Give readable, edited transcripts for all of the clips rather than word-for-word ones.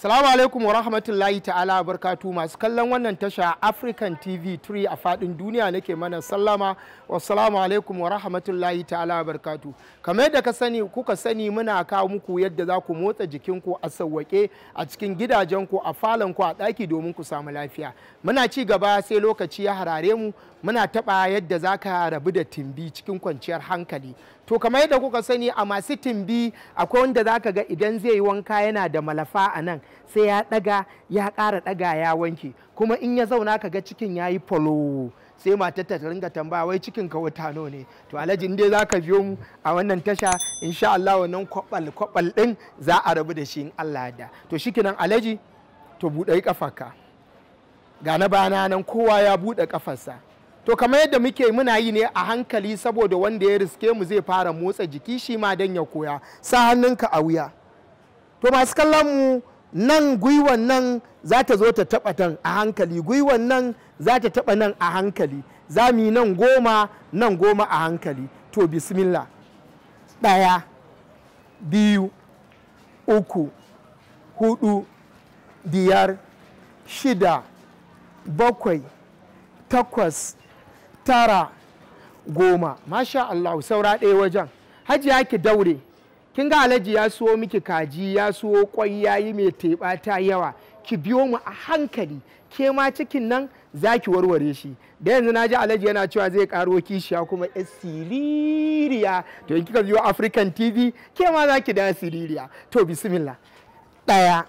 Salamu alaikum wa rahmatullahi ta'ala wa barkatu masu kallon wannan tasha African TV3 a fadin duniya nake mana sallama wa salamu alaikum wa rahmatullahi ta'ala wa barkatu. Kamar yadda kuka sani muna kawo muku yadda za ku motsa jikinku a sauwake a cikin gidajenku a falonku a ɗaki domin ku samu lafiya. Muna ci gaba sai lokaci ya harare mu muna taɓa yadda za ka rabu da timbi cikin kwanciyar hankali. To kamar yadda kuka sani a masu timbi akwai wanda za ka ga idan zai yi wanka yana da malafa a nan sai ya ɗaga ya ƙara ɗaga ya wanke, kuma in ya zauna ka ga cikin ya yi folo sai matar ta ringa tambaya wai cikin ka wata nawa ne. To alhaji in dai za ka biyo mu a wannan tasha insha Allah wannan kwabal ɗin za a rabu da shi in Allah da. To shikenan alhaji to buɗe kafarka ga na bana nan kowa ya buɗe kafarsa. To kamar yadda muke muna yi ne a hankali saboda wanda ya riske mu zai fara motsa jiki shi ma don ya koya. Sa hannunka a wuya. To masu kallon mu nan gwiwan nan za ta zo ta taɓa tan a hankali, gwiwan nan za ta taɓa nan a hankali, za mu yi nan goma a hankali. To bismillah. 1 2 3 4 5 6 7 8 9 10. Masha Allah, saura ɗaya wajen. Hajiya ki daure. Kin ga alhaji ya suwo miki kaji, ya suwo kwai, yayi mai teɓa ta yawa. Ki biyo mu a hankali. Ke ma cikin nan za ki warware shi. Da yanzu na ji alhaji yana cewa zai karo kishiya kuma siririya. To in kika biyo African TV ke ma za ki da siririya. To bismillah. 1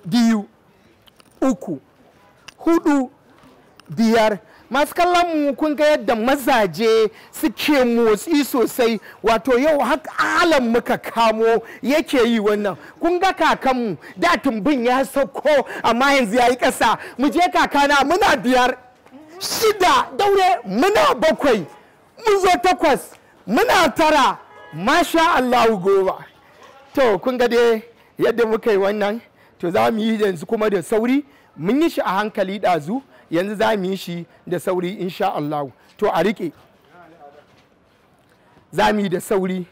2 3 4 5. Masu kallon mu kun ga yadda mazaje suke motsi sosai, wato yau haka alam muka kamo yake yi wannan. Kun ga kakanmu da tumbin ya sauko amma yanzu ya yi ƙasa. Mu je kakana muna 5 6 daure muna 7 mun zo 8 muna 9 masha Allah 10. To kun ga dai yadda muka yi wannan. To za mu yi yanzu kuma da sauri, mun yi shi a hankali ɗazu, yanzu za mu yi shi da sauri insha Allah. To a riƙe za mu yi da sauri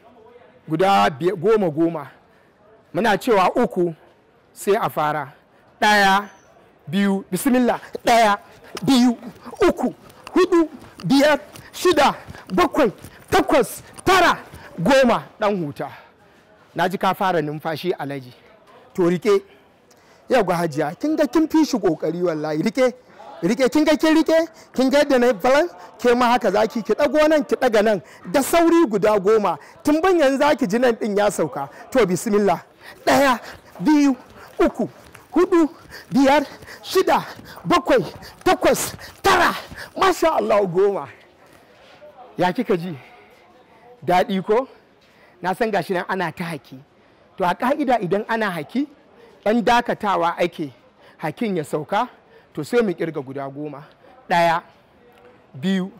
guda 10 muna cewa 3 sai a fara. 1 2 bismillah. 1 2 3 4 5 6 7 8 9 10. Dan huta, na ji ka fara numfashi alhaji. To rike yau ga hajiya kin ga kin fi shi kokari wallahi. Rike kin ga yadda na falan ke ma haka zaki ki dago nan ki daga nan da sauri guda 10 tun ban yanzu zaki ji nan din ya sauka. To bismillah. 1 2 3 4 5 6 7 8 9 masha Allah 10. Ya kika ji daɗi ko? Na san gashi nan ana ta haki. To a ka'ida idan ana haki ɗan dakatawa ake hakin ya sauka. To sai mu kirga guda 10. 1 2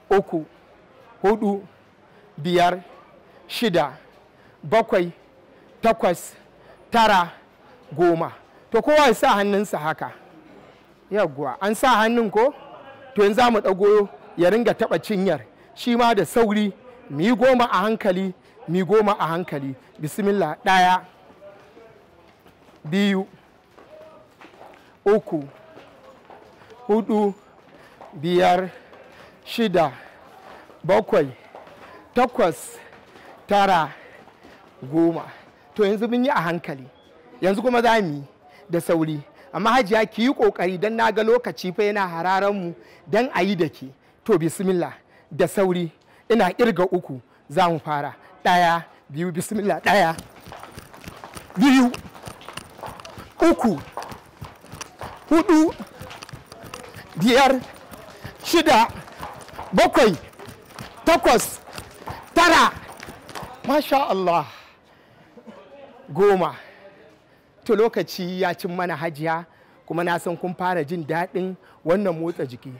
3 4 5 6 7 8 9 10. To kowa ya sa hannunsa haka. Yawwa an sa hannun ko? To yanzu za mu ɗago ya ringa taɓa cinyar shi ma da sauri. mu yi 10 a hankali, mu yi 10 a hankali. Bismillah. 1 2 3 4 5 6 7 8 9 10. To yanzu mun yi a hankali, yanzu kuma za mu yi da sauri. Amma hajiya ki yi kokari don na ga lokaci fa yana hararan mu don a yi da ke. To bismillah da sauri, ina kirga 3 za mu fara. 1 2 bismillah. 1 2 3 4 5 6 7 8 9 masha Allah 10. To lokaci ya cin mana hajiya, kuma na san kun fara jin daɗin wannan motsa jiki.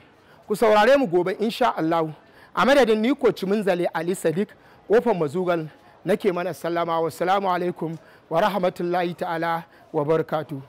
Ku saurare mu gobe insha Allah. A madadin ni coach Munzali Ali Sadiq kofar Mazugal nake mana sallama. Wassalamu alaikum wa rahmatullahi ta'ala wa barakatuh.